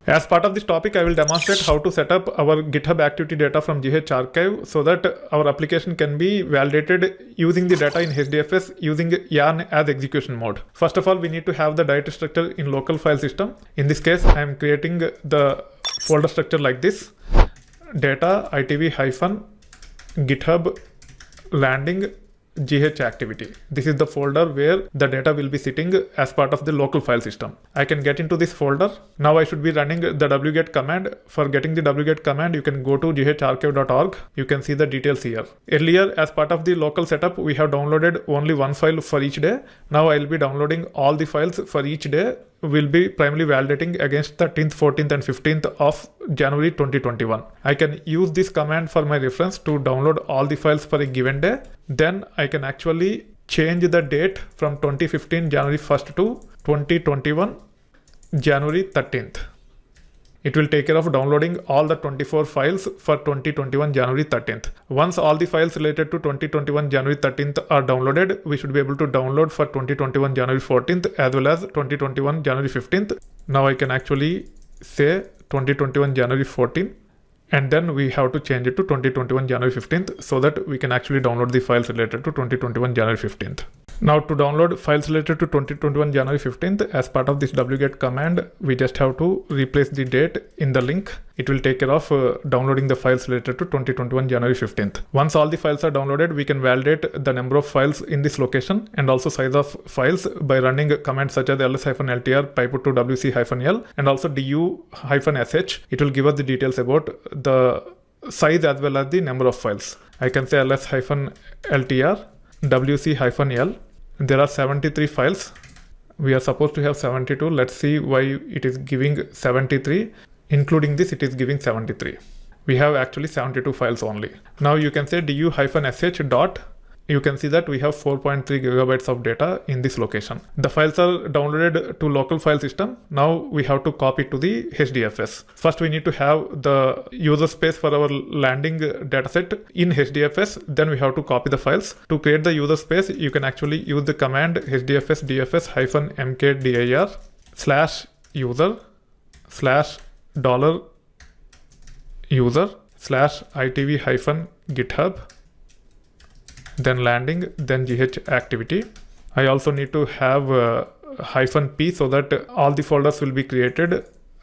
As part of this topic, I will demonstrate how to set up our GitHub activity data from GH archive so that our application can be validated using the data in HDFS using yarn as execution mode. First of all, we need to have the directory structure in local file system. In this case, I am creating the folder structure like this: data itv -github landing GH activity. This is the folder where the data will be sitting as part of the local file system. I can get into this folder. Now I should be running the wget command. For getting the wget command, you can go to gharchive.org. You can see the details here. Earlier, as part of the local setup, we have downloaded only one file for each day. Now I'll be downloading all the files for each day. Will be primarily validating against 13th, 14th and 15th of January 2021. I can use this command for my reference to download all the files for a given day. Then I can actually change the date from 2015 January 1st to 2021 January 13th. It will take care of downloading all the 24 files for 2021 January 13th. Once all the files related to 2021 January 13th are downloaded, we should be able to download for 2021 January 14th as well as 2021 January 15th. Now I can actually say 2021 January 14th, and then we have to change it to 2021 January 15th so that we can actually download the files related to 2021 January 15th. Now to download files related to 2021 January 15th, as part of this wget command, we just have to replace the date in the link. It will take care of downloading the files related to 2021 January 15th. Once all the files are downloaded, we can validate the number of files in this location and also size of files by running commands such as ls-ltr piput to wc-l and also du-sh. It will give us the details about the size as well as the number of files. I can say ls-ltr wc-l. There are 73 files. We are supposed to have 72. Let's see why it is giving 73. Including this, it is giving 73. We have actually 72 files only. Now you can say du-sh dot. You can see that we have 4.3 gigabytes of data in this location. The files are downloaded to local file system. Now we have to copy to the HDFS. First, we need to have the user space for our landing dataset in HDFS. Then we have to copy the files. To create the user space, you can actually use the command hdfs dfs -mkdir /user /user /itv-github then landing, then GH activity. I also need to have -p so that all the folders will be created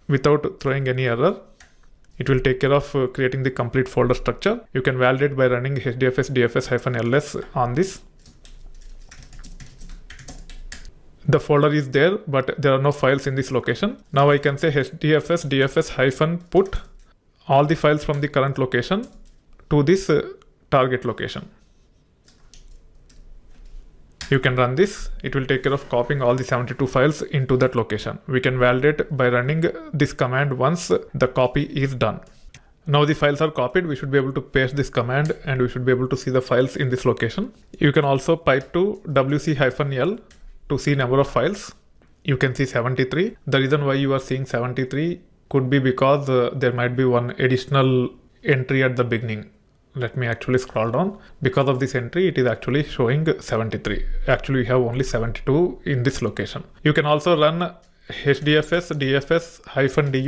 without throwing any error. It will take care of creating the complete folder structure. You can validate by running hdfs dfs -ls on this. The folder is there, but there are no files in this location. Now I can say hdfs dfs -put all the files from the current location to this target location. You can run this. It will take care of copying all the 72 files into that location. We can validate by running this command once the copy is done. Now the files are copied. We should be able to paste this command and we should be able to see the files in this location. You can also pipe to wc-l to see number of files. You can see 73. The reason why you are seeing 73 could be because there might be one additional entry at the beginning. Let me actually scroll down. Because of this entry, it is actually showing 73. Actually, we have only 72 in this location. You can also run hdfs dfs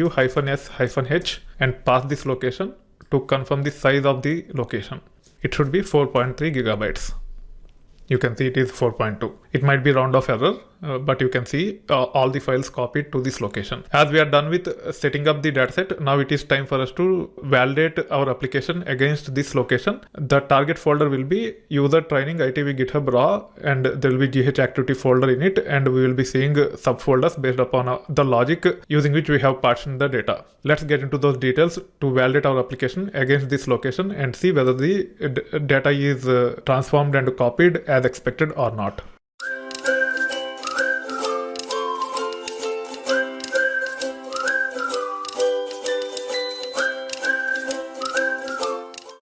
-du-s-h and pass this location to confirm the size of the location. It should be 4.3 gigabytes. You can see it is 4.2. It might be round off error, but you can see all the files copied to this location. As we are done with setting up the dataset, now it is time for us to validate our application against this location. The target folder will be user training itv github raw, and there will be GH activity folder in it, and we will be seeing subfolders based upon the logic using which we have partitioned the data. Let's get into those details to validate our application against this location and see whether the data is transformed and copied as expected or not.